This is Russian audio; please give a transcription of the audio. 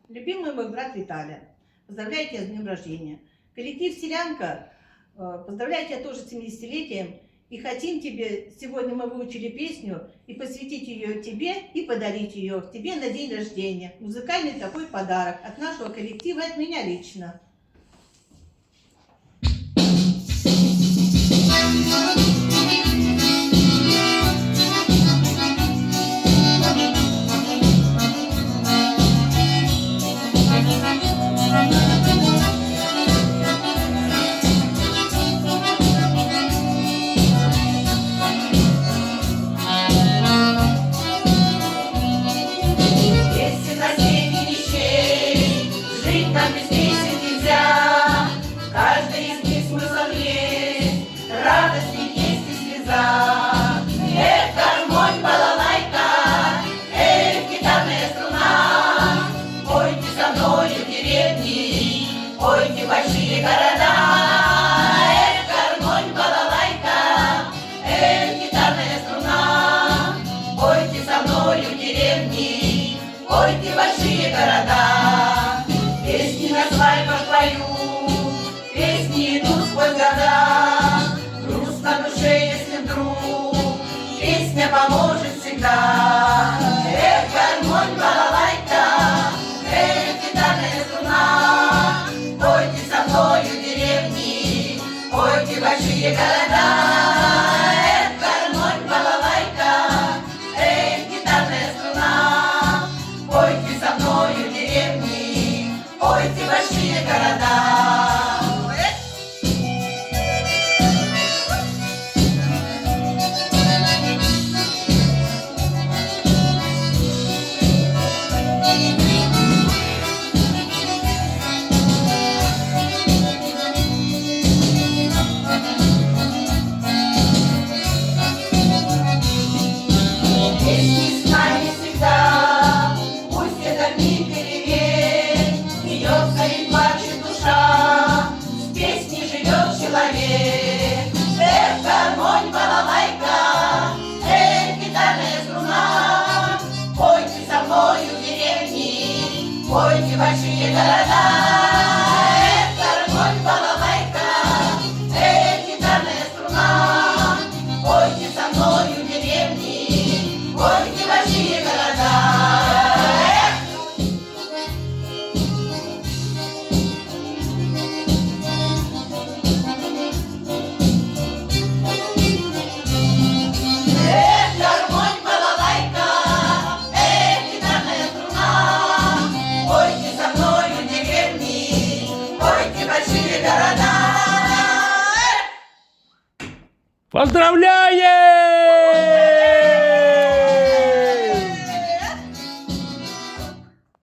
Любимый мой брат Виталий, поздравляю тебя с днем рождения. Коллектив «Селянка» поздравляю тебя тоже с 70-летием. И хотим тебе, сегодня мы выучили песню, и посвятить ее тебе, и подарить ее тебе на день рождения. Музыкальный такой подарок от нашего коллектива, от меня лично. Пойте большие города, гармонь, балалайка, гитарная струна. Пойте со мною в деревни, пойте большие города. Песни на свадьбах пою, песни идут сквозь года. Грустно на душе, если вдруг песня поможет всегда. Гармонь, балалайка, гитарная струна. Пойте со мною в деревни, пойте большие города. Гармонь, балалайка, гитарная струна. Пойте со мною в деревни, пойте большие города. Гармонь, балалайка, гитарная струна. Пойте со мною в деревни, пойте большие города. Гармонь, балалайка, гитарная струна. Пойте со мною в деревни, пойте большие города. Поздравляем!